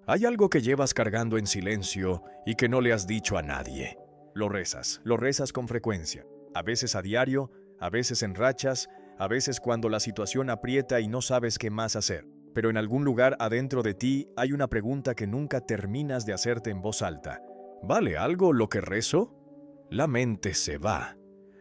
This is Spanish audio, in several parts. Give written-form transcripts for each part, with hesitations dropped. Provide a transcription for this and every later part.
Hay algo que llevas cargando en silencio y que no le has dicho a nadie. Lo rezas con frecuencia, a veces a diario, a veces en rachas, a veces cuando la situación aprieta y no sabes qué más hacer. Pero en algún lugar adentro de ti hay una pregunta que nunca terminas de hacerte en voz alta. ¿Vale algo lo que rezo? La mente se va.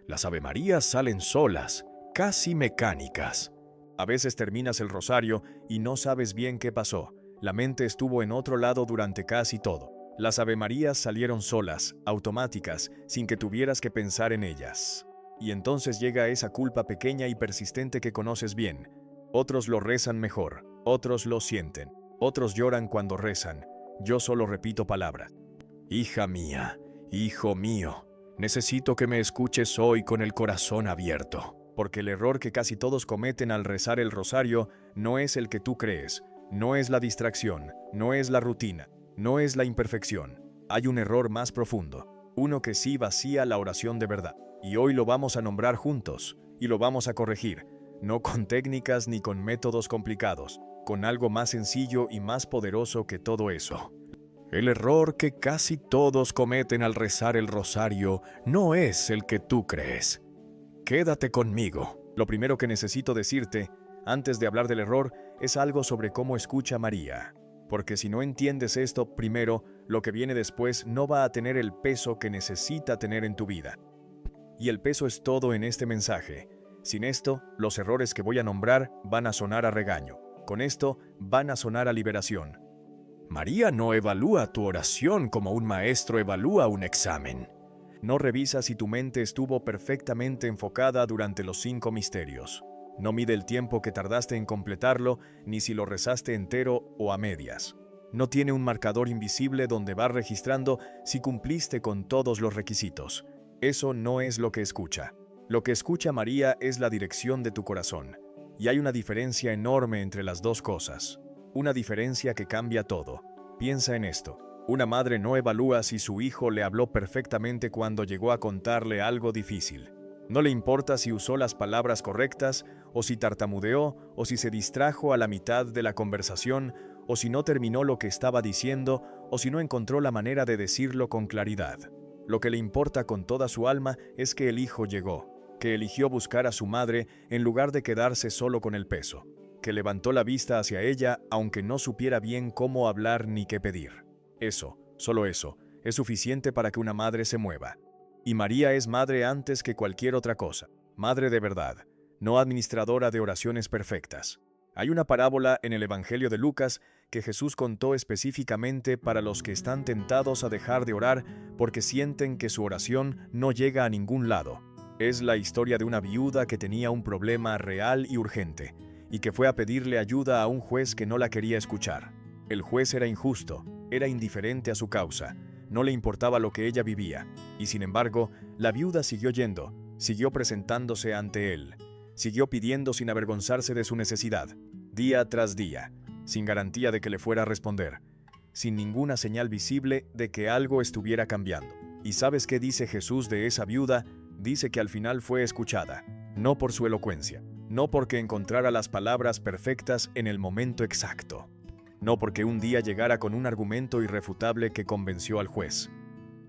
Las avemarías salen solas, casi mecánicas. A veces terminas el rosario y no sabes bien qué pasó. La mente estuvo en otro lado durante casi todo. Las avemarías salieron solas, automáticas, sin que tuvieras que pensar en ellas. Y entonces llega esa culpa pequeña y persistente que conoces bien. Otros lo rezan mejor, otros lo sienten, otros lloran cuando rezan. Yo solo repito palabras. Hija mía, hijo mío, necesito que me escuches hoy con el corazón abierto. Porque el error que casi todos cometen al rezar el rosario no es el que tú crees, no es la distracción, no es la rutina, no es la imperfección. Hay un error más profundo, uno que sí vacía la oración de verdad. Y hoy lo vamos a nombrar juntos, y lo vamos a corregir, no con técnicas ni con métodos complicados, con algo más sencillo y más poderoso que todo eso. El error que casi todos cometen al rezar el rosario no es el que tú crees. Quédate conmigo. Lo primero que necesito decirte, antes de hablar del error, es algo sobre cómo escucha María. Porque si no entiendes esto primero, lo que viene después no va a tener el peso que necesita tener en tu vida. Y el peso es todo en este mensaje. Sin esto, los errores que voy a nombrar van a sonar a regaño. Con esto, van a sonar a liberación. María no evalúa tu oración como un maestro evalúa un examen. No revisa si tu mente estuvo perfectamente enfocada durante los 5 misterios. No mide el tiempo que tardaste en completarlo, ni si lo rezaste entero o a medias. No tiene un marcador invisible donde va registrando si cumpliste con todos los requisitos. Eso no es lo que escucha. Lo que escucha María es la dirección de tu corazón. Y hay una diferencia enorme entre las dos cosas. Una diferencia que cambia todo. Piensa en esto. Una madre no evalúa si su hijo le habló perfectamente cuando llegó a contarle algo difícil. No le importa si usó las palabras correctas, o si tartamudeó, o si se distrajo a la mitad de la conversación, o si no terminó lo que estaba diciendo, o si no encontró la manera de decirlo con claridad. Lo que le importa con toda su alma es que el hijo llegó, que eligió buscar a su madre en lugar de quedarse solo con el peso, que levantó la vista hacia ella aunque no supiera bien cómo hablar ni qué pedir. Eso, solo eso, es suficiente para que una madre se mueva. Y María es madre antes que cualquier otra cosa, madre de verdad, no administradora de oraciones perfectas. Hay una parábola en el Evangelio de Lucas que Jesús contó específicamente para los que están tentados a dejar de orar porque sienten que su oración no llega a ningún lado. Es la historia de una viuda que tenía un problema real y urgente, y que fue a pedirle ayuda a un juez que no la quería escuchar. El juez era injusto, era indiferente a su causa, no le importaba lo que ella vivía, y sin embargo, la viuda siguió yendo, siguió presentándose ante él, siguió pidiendo sin avergonzarse de su necesidad, día tras día, sin garantía de que le fuera a responder, sin ninguna señal visible de que algo estuviera cambiando. ¿Y sabes qué dice Jesús de esa viuda? Dice que al final fue escuchada, no por su elocuencia, no porque encontrara las palabras perfectas en el momento exacto, no porque un día llegara con un argumento irrefutable que convenció al juez.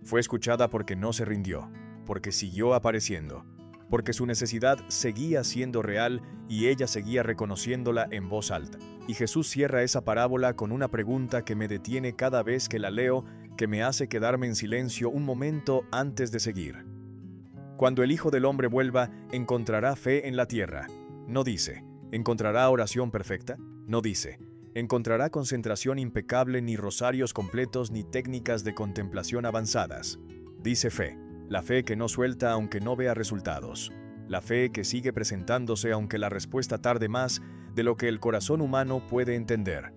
Fue escuchada porque no se rindió, porque siguió apareciendo, porque su necesidad seguía siendo real y ella seguía reconociéndola en voz alta. Y Jesús cierra esa parábola con una pregunta que me detiene cada vez que la leo, que me hace quedarme en silencio un momento antes de seguir. Cuando el Hijo del Hombre vuelva, ¿encontrará fe en la tierra? No dice. ¿Encontrará oración perfecta? No dice. ¿Encontrará concentración impecable, ni rosarios completos, ni técnicas de contemplación avanzadas? Dice fe. La fe que no suelta aunque no vea resultados. La fe que sigue presentándose aunque la respuesta tarde más de lo que el corazón humano puede entender.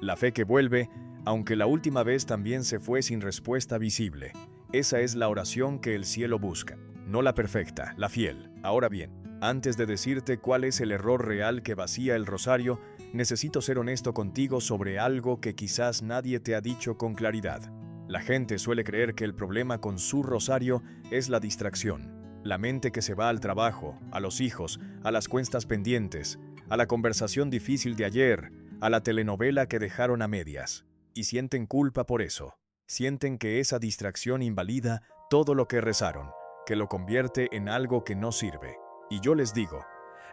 La fe que vuelve, aunque la última vez también se fue sin respuesta visible. Esa es la oración que el cielo busca. No la perfecta, la fiel. Ahora bien, antes de decirte cuál es el error real que vacía el rosario, necesito ser honesto contigo sobre algo que quizás nadie te ha dicho con claridad. La gente suele creer que el problema con su rosario es la distracción. La mente que se va al trabajo, a los hijos, a las cuentas pendientes, a la conversación difícil de ayer, a la telenovela que dejaron a medias. y sienten culpa por eso. Sienten que esa distracción invalida todo lo que rezaron, que lo convierte en algo que no sirve. Y yo les digo,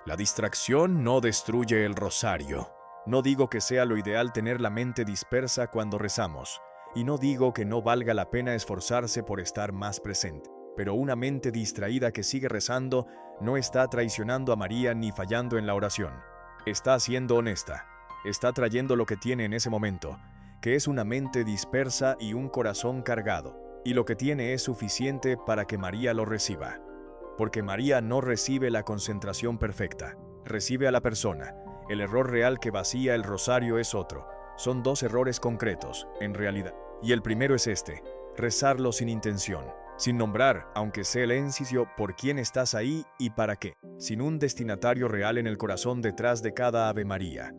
la distracción no destruye el rosario. No digo que sea lo ideal tener la mente dispersa cuando rezamos, y no digo que no valga la pena esforzarse por estar más presente. Pero una mente distraída que sigue rezando no está traicionando a María ni fallando en la oración. Está siendo honesta. Está trayendo lo que tiene en ese momento, que es una mente dispersa y un corazón cargado. Y lo que tiene es suficiente para que María lo reciba. Porque María no recibe la concentración perfecta, recibe a la persona. El error real que vacía el rosario es otro. Son dos errores concretos, en realidad. Y el primero es este, rezarlo sin intención, sin nombrar, aunque sea el inciso, por quién estás ahí y para qué, sin un destinatario real en el corazón detrás de cada Ave María.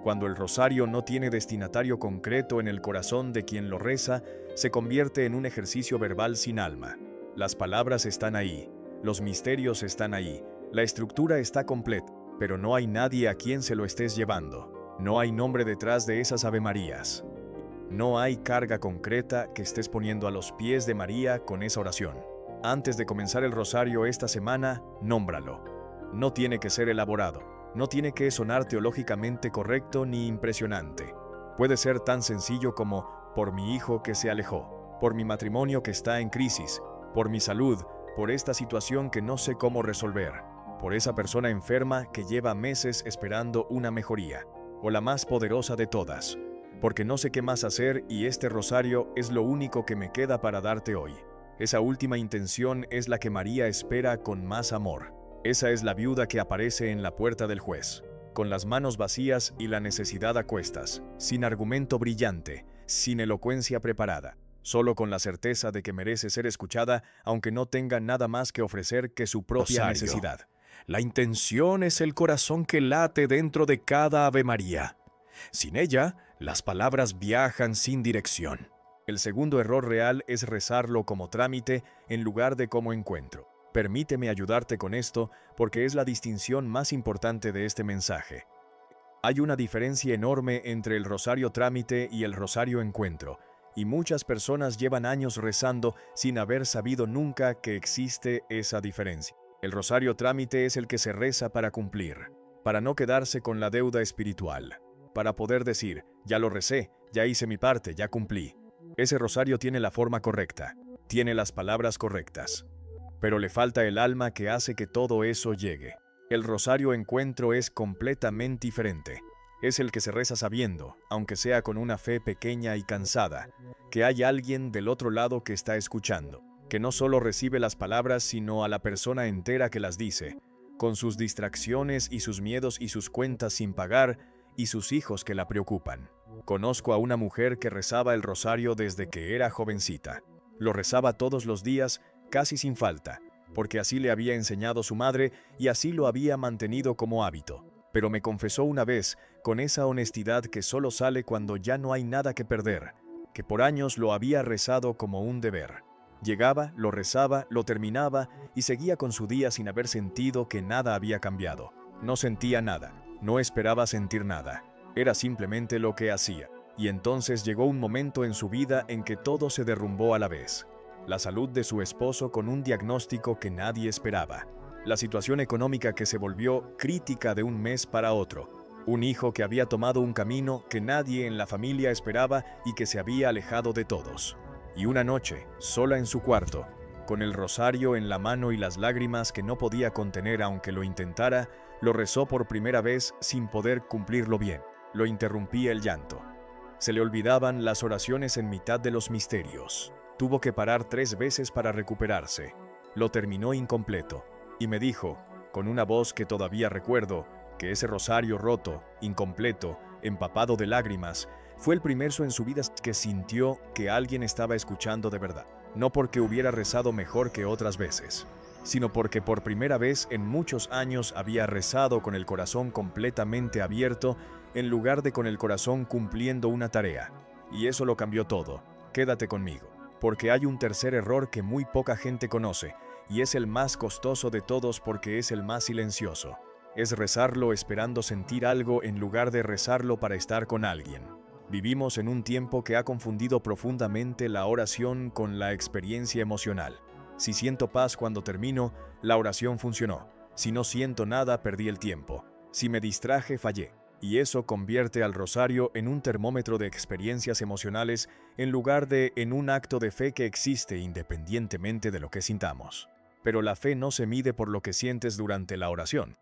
Cuando el rosario no tiene destinatario concreto en el corazón de quien lo reza, se convierte en un ejercicio verbal sin alma. Las palabras están ahí, los misterios están ahí, la estructura está completa, pero no hay nadie a quien se lo estés llevando. No hay nombre detrás de esas Ave Marías. No hay carga concreta que estés poniendo a los pies de María con esa oración. Antes de comenzar el rosario esta semana, nómbralo. No tiene que ser elaborado. No tiene que sonar teológicamente correcto ni impresionante. Puede ser tan sencillo como, por mi hijo que se alejó, por mi matrimonio que está en crisis, por mi salud, por esta situación que no sé cómo resolver, por esa persona enferma que lleva meses esperando una mejoría, o la más poderosa de todas, porque no sé qué más hacer y este rosario es lo único que me queda para darte hoy. Esa última intención es la que María espera con más amor. Esa es la viuda que aparece en la puerta del juez, con las manos vacías y la necesidad a cuestas, sin argumento brillante, sin elocuencia preparada, solo con la certeza de que merece ser escuchada, aunque no tenga nada más que ofrecer que su propia necesidad. La intención es el corazón que late dentro de cada Ave María. Sin ella, las palabras viajan sin dirección. El segundo error real es rezarlo como trámite en lugar de como encuentro. Permíteme ayudarte con esto porque es la distinción más importante de este mensaje. Hay una diferencia enorme entre el rosario trámite y el rosario encuentro, y muchas personas llevan años rezando sin haber sabido nunca que existe esa diferencia. El rosario trámite es el que se reza para cumplir, para no quedarse con la deuda espiritual, para poder decir, ya lo recé, ya hice mi parte, ya cumplí. Ese rosario tiene la forma correcta, tiene las palabras correctas, pero le falta el alma que hace que todo eso llegue. El rosario encuentro es completamente diferente. Es el que se reza sabiendo, aunque sea con una fe pequeña y cansada, que hay alguien del otro lado que está escuchando, que no solo recibe las palabras sino a la persona entera que las dice, con sus distracciones y sus miedos y sus cuentas sin pagar y sus hijos que la preocupan. Conozco a una mujer que rezaba el rosario desde que era jovencita. Lo rezaba todos los días, casi sin falta, porque así le había enseñado su madre y así lo había mantenido como hábito. Pero me confesó una vez, con esa honestidad que solo sale cuando ya no hay nada que perder, que por años lo había rezado como un deber. Llegaba, lo rezaba, lo terminaba y seguía con su día sin haber sentido que nada había cambiado. No sentía nada, no esperaba sentir nada, era simplemente lo que hacía. Y entonces llegó un momento en su vida en que todo se derrumbó a la vez. La salud de su esposo con un diagnóstico que nadie esperaba. La situación económica que se volvió crítica de un mes para otro. Un hijo que había tomado un camino que nadie en la familia esperaba y que se había alejado de todos. Y una noche, sola en su cuarto, con el rosario en la mano y las lágrimas que no podía contener aunque lo intentara, lo rezó por primera vez sin poder cumplirlo bien. Lo interrumpía el llanto. Se le olvidaban las oraciones en mitad de los misterios. Tuvo que parar 3 veces para recuperarse. Lo terminó incompleto. Y me dijo, con una voz que todavía recuerdo, que ese rosario roto, incompleto, empapado de lágrimas, fue el primero en su vida que sintió que alguien estaba escuchando de verdad. No porque hubiera rezado mejor que otras veces, sino porque por primera vez en muchos años había rezado con el corazón completamente abierto en lugar de con el corazón cumpliendo una tarea. Y eso lo cambió todo. Quédate conmigo, porque hay un tercer error que muy poca gente conoce, y es el más costoso de todos porque es el más silencioso. Es rezarlo esperando sentir algo en lugar de rezarlo para estar con alguien. Vivimos en un tiempo que ha confundido profundamente la oración con la experiencia emocional. Si siento paz cuando termino, la oración funcionó. Si no siento nada, perdí el tiempo. Si me distraje, fallé. Y eso convierte al rosario en un termómetro de experiencias emocionales en lugar de en un acto de fe que existe independientemente de lo que sintamos. Pero la fe no se mide por lo que sientes durante la oración.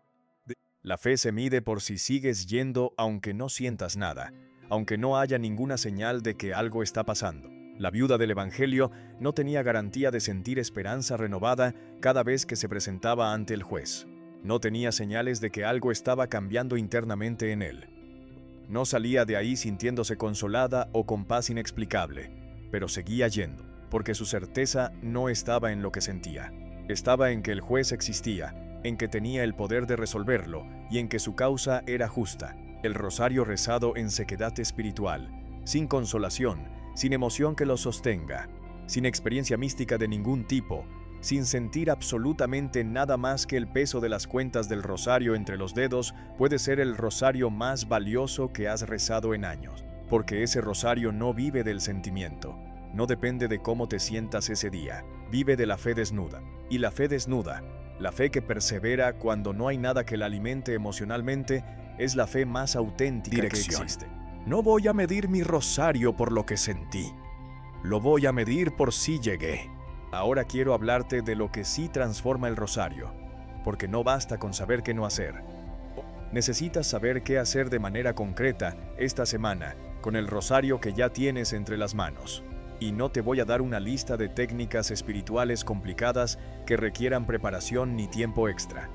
La fe se mide por si sigues yendo aunque no sientas nada, aunque no haya ninguna señal de que algo está pasando. La viuda del Evangelio no tenía garantía de sentir esperanza renovada cada vez que se presentaba ante el juez. No tenía señales de que algo estaba cambiando internamente en él. No salía de ahí sintiéndose consolada o con paz inexplicable, pero seguía yendo, porque su certeza no estaba en lo que sentía. Estaba en que el juez existía, en que tenía el poder de resolverlo y en que su causa era justa. El rosario rezado en sequedad espiritual, sin consolación, sin emoción que lo sostenga, sin experiencia mística de ningún tipo, sin sentir absolutamente nada más que el peso de las cuentas del rosario entre los dedos, puede ser el rosario más valioso que has rezado en años, porque ese rosario no vive del sentimiento, no depende de cómo te sientas ese día, vive de la fe desnuda. Y la fe desnuda, la fe que persevera cuando no hay nada que la alimente emocionalmente, es la fe más auténtica que existe. No voy a medir mi rosario por lo que sentí. Lo voy a medir por si llegué. Ahora quiero hablarte de lo que sí transforma el rosario, porque no basta con saber qué no hacer. Necesitas saber qué hacer de manera concreta esta semana con el rosario que ya tienes entre las manos. Y no te voy a dar una lista de técnicas espirituales complicadas que requieran preparación ni tiempo extra.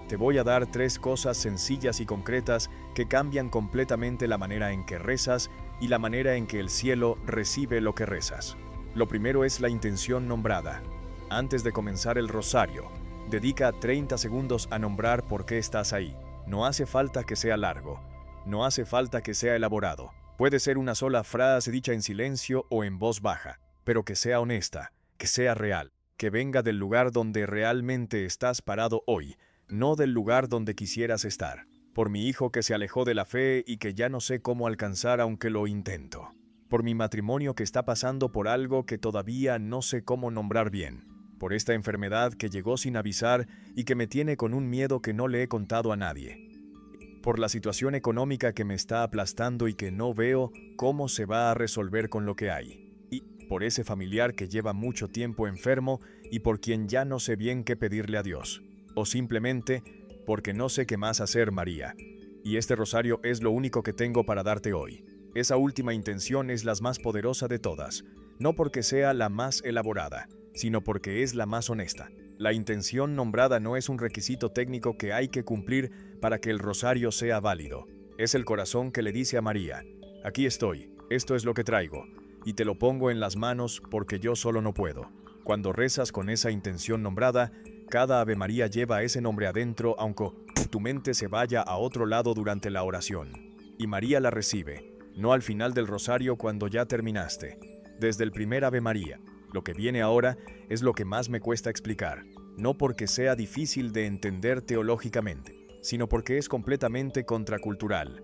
Te voy a dar 3 cosas sencillas y concretas que cambian completamente la manera en que rezas y la manera en que el cielo recibe lo que rezas. Lo primero es la intención nombrada. Antes de comenzar el rosario, dedica 30 segundos a nombrar por qué estás ahí. No hace falta que sea largo, no hace falta que sea elaborado. Puede ser una sola frase dicha en silencio o en voz baja, pero que sea honesta, que sea real, que venga del lugar donde realmente estás parado hoy, no del lugar donde quisieras estar. Por mi hijo que se alejó de la fe y que ya no sé cómo alcanzar aunque lo intento. Por mi matrimonio que está pasando por algo que todavía no sé cómo nombrar bien. Por esta enfermedad que llegó sin avisar y que me tiene con un miedo que no le he contado a nadie. Por la situación económica que me está aplastando y que no veo cómo se va a resolver con lo que hay. Y por ese familiar que lleva mucho tiempo enfermo y por quien ya no sé bien qué pedirle a Dios. O simplemente porque no sé qué más hacer, María. Y este rosario es lo único que tengo para darte hoy. Esa última intención es la más poderosa de todas, no porque sea la más elaborada, sino porque es la más honesta. La intención nombrada no es un requisito técnico que hay que cumplir para que el rosario sea válido. Es el corazón que le dice a María, aquí estoy, esto es lo que traigo, y te lo pongo en las manos porque yo solo no puedo. Cuando rezas con esa intención nombrada, cada Ave María lleva ese nombre adentro aunque tu mente se vaya a otro lado durante la oración. Y María la recibe, no al final del rosario cuando ya terminaste, desde el primer Ave María. Lo que viene ahora es lo que más me cuesta explicar, no porque sea difícil de entender teológicamente, sino porque es completamente contracultural,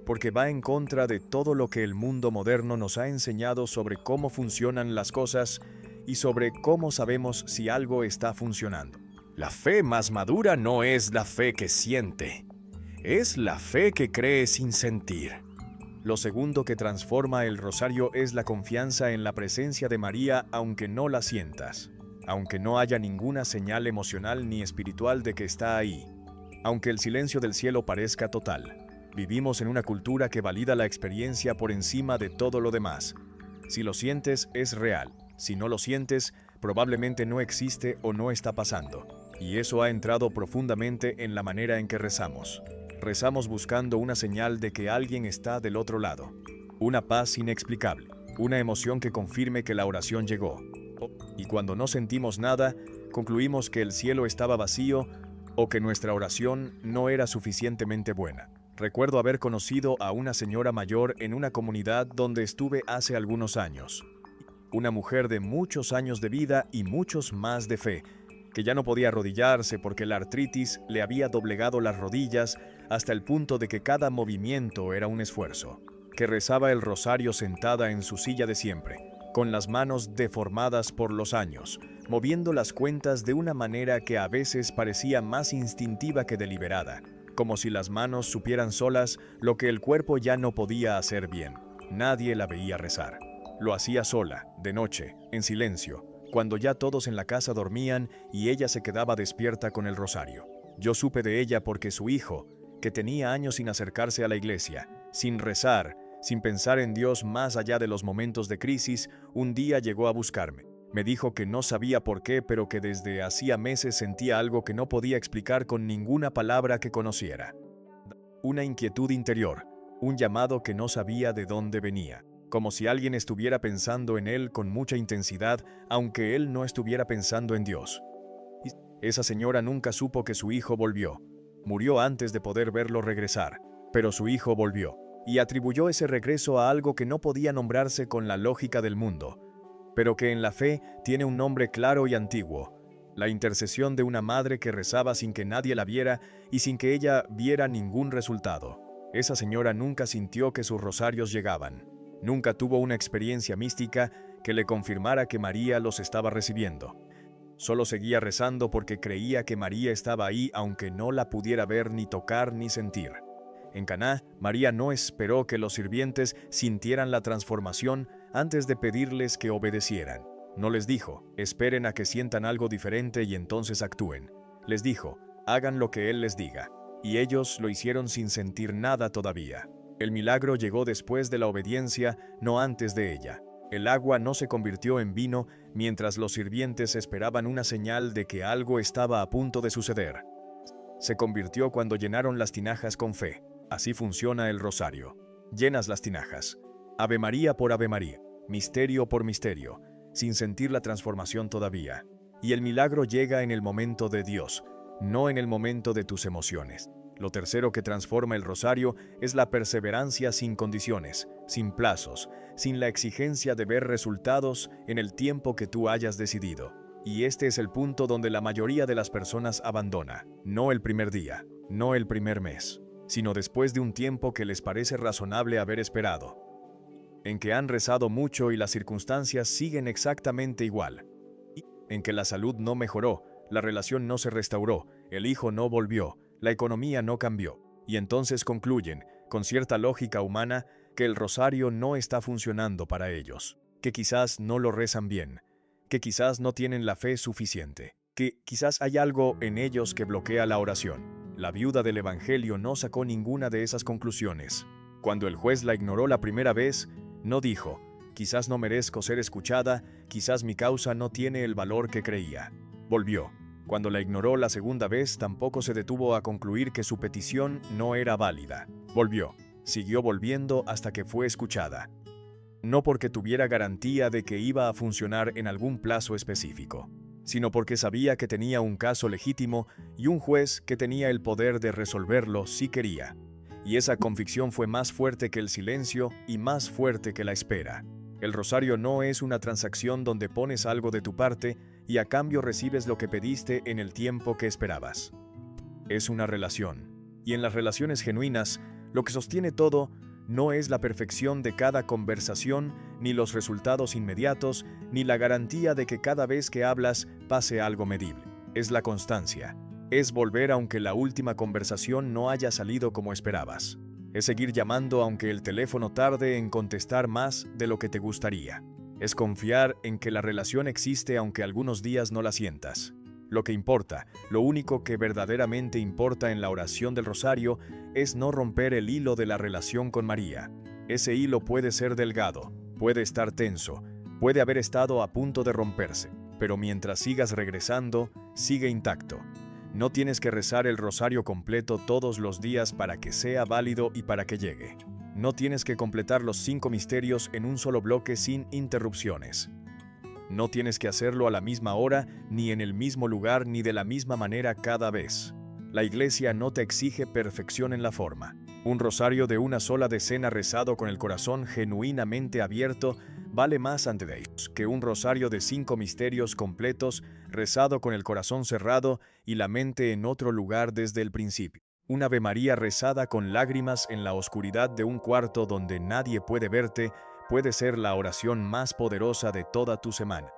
porque va en contra de todo lo que el mundo moderno nos ha enseñado sobre cómo funcionan las cosas y sobre cómo sabemos si algo está funcionando. La fe más madura no es la fe que siente, es la fe que cree sin sentir. Lo segundo que transforma el rosario es la confianza en la presencia de María aunque no la sientas, aunque no haya ninguna señal emocional ni espiritual de que está ahí, aunque el silencio del cielo parezca total. Vivimos en una cultura que valida la experiencia por encima de todo lo demás. Si lo sientes, es real. Si no lo sientes, probablemente no existe o no está pasando. Y eso ha entrado profundamente en la manera en que rezamos. Rezamos buscando una señal de que alguien está del otro lado. Una paz inexplicable. Una emoción que confirme que la oración llegó. Y cuando no sentimos nada, concluimos que el cielo estaba vacío o que nuestra oración no era suficientemente buena. Recuerdo haber conocido a una señora mayor en una comunidad donde estuve hace algunos años. Una mujer de muchos años de vida y muchos más de fe, que ya no podía arrodillarse porque la artritis le había doblegado las rodillas hasta el punto de que cada movimiento era un esfuerzo. que rezaba el rosario sentada en su silla de siempre, con las manos deformadas por los años, moviendo las cuentas de una manera que a veces parecía más instintiva que deliberada, como si las manos supieran solas lo que el cuerpo ya no podía hacer bien. Nadie la veía rezar. Lo hacía sola, de noche, en silencio, cuando ya todos en la casa dormían y ella se quedaba despierta con el rosario. Yo supe de ella porque su hijo, que tenía años sin acercarse a la iglesia, sin rezar, sin pensar en Dios más allá de los momentos de crisis, un día llegó a buscarme. Me dijo que no sabía por qué, pero que desde hacía meses sentía algo que no podía explicar con ninguna palabra que conociera. Una inquietud interior, un llamado que no sabía de dónde venía, como si alguien estuviera pensando en él con mucha intensidad, aunque él no estuviera pensando en Dios. Esa señora nunca supo que su hijo volvió. Murió antes de poder verlo regresar, pero su hijo volvió, y atribuyó ese regreso a algo que no podía nombrarse con la lógica del mundo, pero que en la fe tiene un nombre claro y antiguo: la intercesión de una madre que rezaba sin que nadie la viera y sin que ella viera ningún resultado. Esa señora nunca sintió que sus rosarios llegaban, nunca tuvo una experiencia mística que le confirmara que María los estaba recibiendo. Solo seguía rezando porque creía que María estaba ahí aunque no la pudiera ver ni tocar ni sentir. En Caná, María no esperó que los sirvientes sintieran la transformación antes de pedirles que obedecieran. No les dijo, esperen a que sientan algo diferente y entonces actúen. Les dijo, hagan lo que Él les diga. Y ellos lo hicieron sin sentir nada todavía. El milagro llegó después de la obediencia, no antes de ella. El agua no se convirtió en vino mientras los sirvientes esperaban una señal de que algo estaba a punto de suceder. Se convirtió cuando llenaron las tinajas con fe. Así funciona el rosario. Llenas las tinajas. Ave María por Ave María, misterio por misterio, sin sentir la transformación todavía. Y el milagro llega en el momento de Dios, no en el momento de tus emociones. Lo tercero que transforma el rosario es la perseverancia sin condiciones, sin plazos, sin la exigencia de ver resultados en el tiempo que tú hayas decidido. Y este es el punto donde la mayoría de las personas abandona, no el primer día, no el primer mes, sino después de un tiempo que les parece razonable haber esperado, en que han rezado mucho y las circunstancias siguen exactamente igual, en que la salud no mejoró, la relación no se restauró, el hijo no volvió, la economía no cambió, y entonces concluyen, con cierta lógica humana, que el rosario no está funcionando para ellos, que quizás no lo rezan bien, que quizás no tienen la fe suficiente, que quizás hay algo en ellos que bloquea la oración. La viuda del Evangelio no sacó ninguna de esas conclusiones. Cuando el juez la ignoró la primera vez, no dijo, quizás no merezco ser escuchada, quizás mi causa no tiene el valor que creía. Volvió. Cuando la ignoró la segunda vez, tampoco se detuvo a concluir que su petición no era válida. Volvió. Siguió volviendo hasta que fue escuchada. No porque tuviera garantía de que iba a funcionar en algún plazo específico, sino porque sabía que tenía un caso legítimo y un juez que tenía el poder de resolverlo si quería. Y esa convicción fue más fuerte que el silencio y más fuerte que la espera. El rosario no es una transacción donde pones algo de tu parte y a cambio recibes lo que pediste en el tiempo que esperabas. Es una relación. Y en las relaciones genuinas, lo que sostiene todo no es la perfección de cada conversación, ni los resultados inmediatos, ni la garantía de que cada vez que hablas pase algo medible. Es la constancia. Es volver aunque la última conversación no haya salido como esperabas. Es seguir llamando aunque el teléfono tarde en contestar más de lo que te gustaría. Es confiar en que la relación existe aunque algunos días no la sientas. Lo que importa, lo único que verdaderamente importa en la oración del rosario es no romper el hilo de la relación con María. Ese hilo puede ser delgado, puede estar tenso, puede haber estado a punto de romperse, pero mientras sigas regresando, sigue intacto. No tienes que rezar el rosario completo todos los días para que sea válido y para que llegue. No tienes que completar los 5 misterios en un solo bloque sin interrupciones. No tienes que hacerlo a la misma hora, ni en el mismo lugar, ni de la misma manera cada vez. La iglesia no te exige perfección en la forma. Un rosario de una sola decena rezado con el corazón genuinamente abierto vale más ante Dios que un rosario de 5 misterios completos rezado con el corazón cerrado y la mente en otro lugar desde el principio. Un Ave María rezada con lágrimas en la oscuridad de un cuarto donde nadie puede verte puede ser la oración más poderosa de toda tu semana.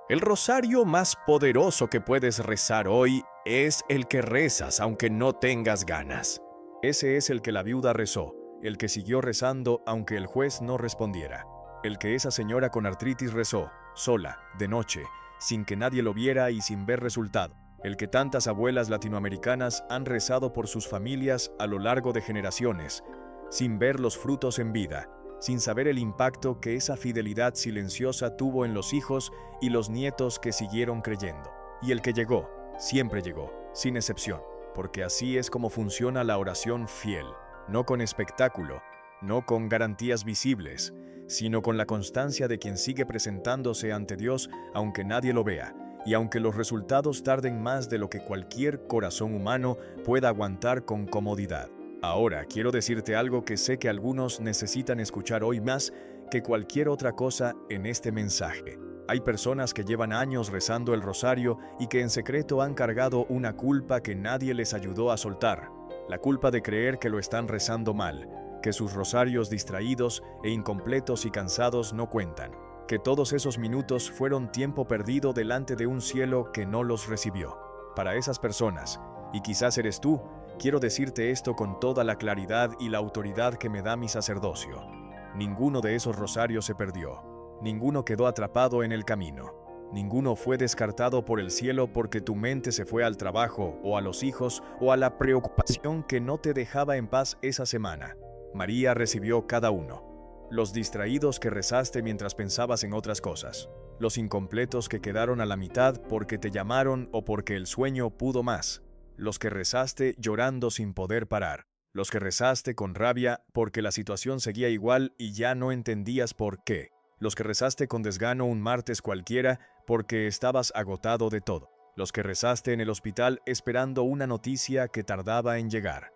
El rosario más poderoso que puedes rezar hoy es el que rezas aunque no tengas ganas. Ese es el que la viuda rezó, el que siguió rezando aunque el juez no respondiera, el que esa señora con artritis rezó, sola, de noche, sin que nadie lo viera y sin ver resultado, el que tantas abuelas latinoamericanas han rezado por sus familias a lo largo de generaciones, sin ver los frutos en vida, sin saber el impacto que esa fidelidad silenciosa tuvo en los hijos y los nietos que siguieron creyendo. Y el que llegó, siempre llegó, sin excepción, porque así es como funciona la oración fiel, no con espectáculo, no con garantías visibles, sino con la constancia de quien sigue presentándose ante Dios aunque nadie lo vea, y aunque los resultados tarden más de lo que cualquier corazón humano pueda aguantar con comodidad. Ahora, quiero decirte algo que sé que algunos necesitan escuchar hoy más que cualquier otra cosa en este mensaje. Hay personas que llevan años rezando el rosario y que en secreto han cargado una culpa que nadie les ayudó a soltar. La culpa de creer que lo están rezando mal, que sus rosarios distraídos e incompletos y cansados no cuentan, que todos esos minutos fueron tiempo perdido delante de un cielo que no los recibió. Para esas personas, y quizás eres tú, quiero decirte esto con toda la claridad y la autoridad que me da mi sacerdocio. Ninguno de esos rosarios se perdió. Ninguno quedó atrapado en el camino. Ninguno fue descartado por el cielo porque tu mente se fue al trabajo o a los hijos o a la preocupación que no te dejaba en paz esa semana. María recibió cada uno. Los distraídos que rezaste mientras pensabas en otras cosas. Los incompletos que quedaron a la mitad porque te llamaron o porque el sueño pudo más. Los que rezaste llorando sin poder parar. Los que rezaste con rabia porque la situación seguía igual y ya no entendías por qué. Los que rezaste con desgano un martes cualquiera porque estabas agotado de todo. Los que rezaste en el hospital esperando una noticia que tardaba en llegar.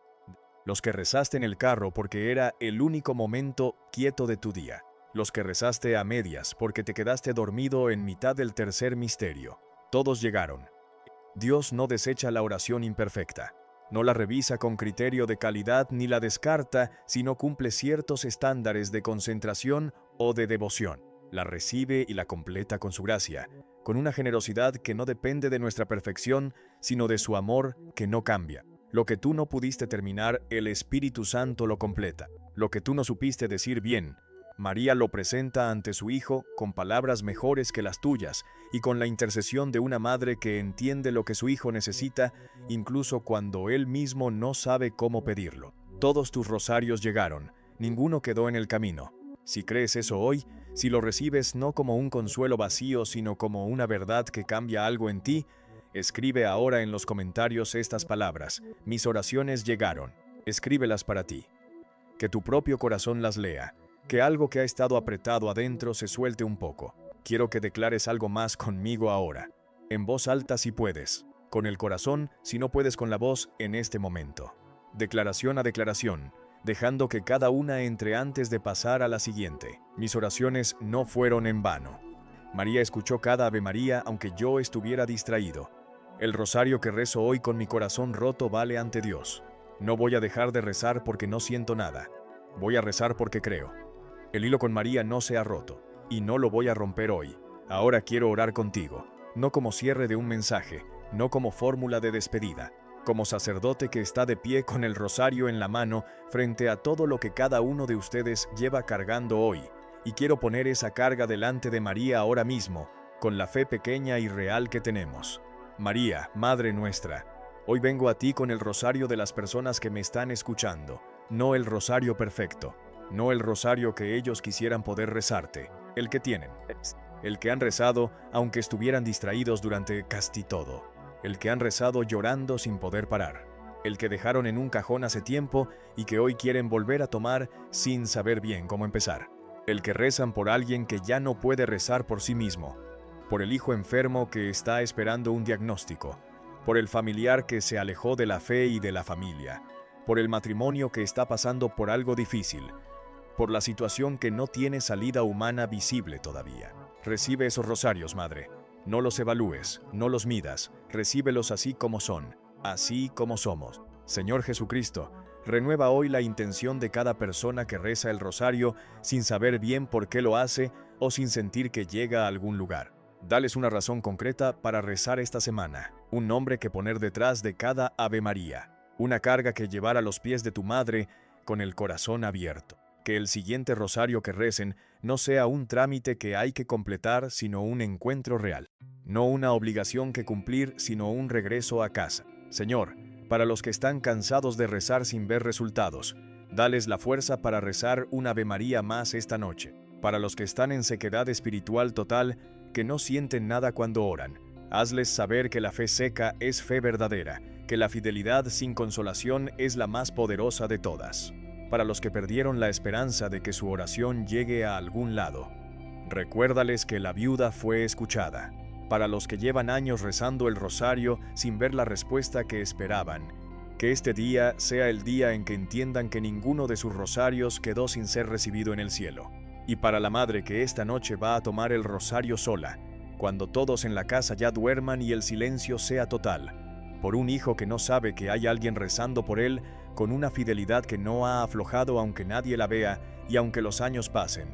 Los que rezaste en el carro porque era el único momento quieto de tu día. Los que rezaste a medias porque te quedaste dormido en mitad del tercer misterio. Todos llegaron. Dios no desecha la oración imperfecta. No la revisa con criterio de calidad ni la descarta, sino cumple ciertos estándares de concentración o de devoción. La recibe y la completa con su gracia, con una generosidad que no depende de nuestra perfección, sino de su amor que no cambia. Lo que tú no pudiste terminar, el Espíritu Santo lo completa. Lo que tú no supiste decir bien, María lo presenta ante su Hijo con palabras mejores que las tuyas y con la intercesión de una madre que entiende lo que su hijo necesita, incluso cuando él mismo no sabe cómo pedirlo. Todos tus rosarios llegaron, ninguno quedó en el camino. Si crees eso hoy, si lo recibes no como un consuelo vacío, sino como una verdad que cambia algo en ti, escribe ahora en los comentarios estas palabras: mis oraciones llegaron. Escríbelas para ti. Que tu propio corazón las lea. Que algo que ha estado apretado adentro se suelte un poco. Quiero que declares algo más conmigo ahora. En voz alta si puedes. Con el corazón si no puedes con la voz en este momento. Declaración a declaración, dejando que cada una entre antes de pasar a la siguiente. Mis oraciones no fueron en vano. María escuchó cada Ave María aunque yo estuviera distraído. El rosario que rezo hoy con mi corazón roto vale ante Dios. No voy a dejar de rezar porque no siento nada. Voy a rezar porque creo. El hilo con María no se ha roto, y no lo voy a romper hoy. Ahora quiero orar contigo, no como cierre de un mensaje, no como fórmula de despedida, como sacerdote que está de pie con el rosario en la mano frente a todo lo que cada uno de ustedes lleva cargando hoy, y quiero poner esa carga delante de María ahora mismo, con la fe pequeña y real que tenemos. María, Madre nuestra, hoy vengo a ti con el rosario de las personas que me están escuchando, no el rosario perfecto. No el rosario que ellos quisieran poder rezarte, el que tienen, el que han rezado aunque estuvieran distraídos durante casi todo, el que han rezado llorando sin poder parar, el que dejaron en un cajón hace tiempo y que hoy quieren volver a tomar sin saber bien cómo empezar, el que rezan por alguien que ya no puede rezar por sí mismo, por el hijo enfermo que está esperando un diagnóstico, por el familiar que se alejó de la fe y de la familia, por el matrimonio que está pasando por algo difícil, por la situación que no tiene salida humana visible todavía. Recibe esos rosarios, Madre. No los evalúes, no los midas, recíbelos así como son, así como somos. Señor Jesucristo, renueva hoy la intención de cada persona que reza el rosario sin saber bien por qué lo hace o sin sentir que llega a algún lugar. Dales una razón concreta para rezar esta semana, un nombre que poner detrás de cada Ave María, una carga que llevar a los pies de tu madre con el corazón abierto. Que el siguiente rosario que recen no sea un trámite que hay que completar, sino un encuentro real. No una obligación que cumplir, sino un regreso a casa. Señor, para los que están cansados de rezar sin ver resultados, dales la fuerza para rezar un Ave María más esta noche. Para los que están en sequedad espiritual total, que no sienten nada cuando oran, hazles saber que la fe seca es fe verdadera, que la fidelidad sin consolación es la más poderosa de todas. Para los que perdieron la esperanza de que su oración llegue a algún lado, recuérdales que la viuda fue escuchada. Para los que llevan años rezando el rosario sin ver la respuesta que esperaban, que este día sea el día en que entiendan que ninguno de sus rosarios quedó sin ser recibido en el cielo. Y para la madre que esta noche va a tomar el rosario sola, cuando todos en la casa ya duerman y el silencio sea total, por un hijo que no sabe que hay alguien rezando por él, con una fidelidad que no ha aflojado aunque nadie la vea y aunque los años pasen.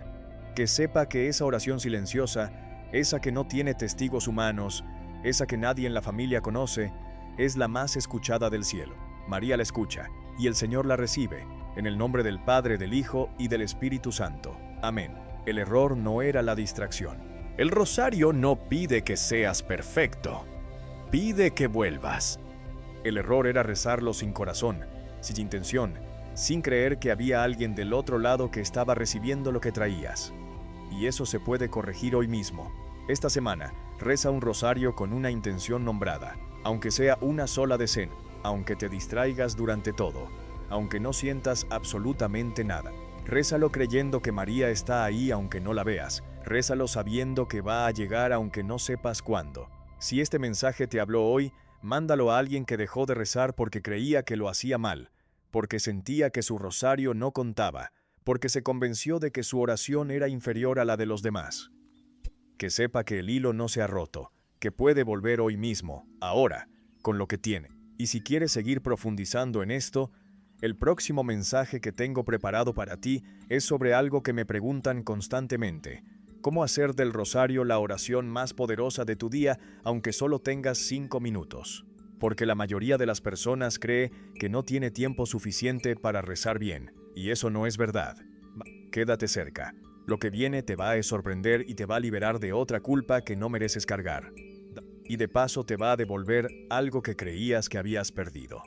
Que sepa que esa oración silenciosa, esa que no tiene testigos humanos, esa que nadie en la familia conoce, es la más escuchada del cielo. María la escucha, y el Señor la recibe, en el nombre del Padre, del Hijo y del Espíritu Santo. Amén. El error no era la distracción. El rosario no pide que seas perfecto, pide que vuelvas. El error era rezarlo sin corazón, sin intención, sin creer que había alguien del otro lado que estaba recibiendo lo que traías. Y eso se puede corregir hoy mismo. Esta semana, reza un rosario con una intención nombrada, aunque sea una sola decena, aunque te distraigas durante todo, aunque no sientas absolutamente nada. Rézalo creyendo que María está ahí aunque no la veas. Rézalo sabiendo que va a llegar aunque no sepas cuándo. Si este mensaje te habló hoy, mándalo a alguien que dejó de rezar porque creía que lo hacía mal, porque sentía que su rosario no contaba, porque se convenció de que su oración era inferior a la de los demás. Que sepa que el hilo no se ha roto, que puede volver hoy mismo, ahora, con lo que tiene. Y si quieres seguir profundizando en esto, el próximo mensaje que tengo preparado para ti es sobre algo que me preguntan constantemente: ¿cómo hacer del rosario la oración más poderosa de tu día aunque solo tengas 5 minutos? Porque la mayoría de las personas cree que no tiene tiempo suficiente para rezar bien, y eso no es verdad. Quédate cerca. Lo que viene te va a sorprender y te va a liberar de otra culpa que no mereces cargar. Y de paso te va a devolver algo que creías que habías perdido.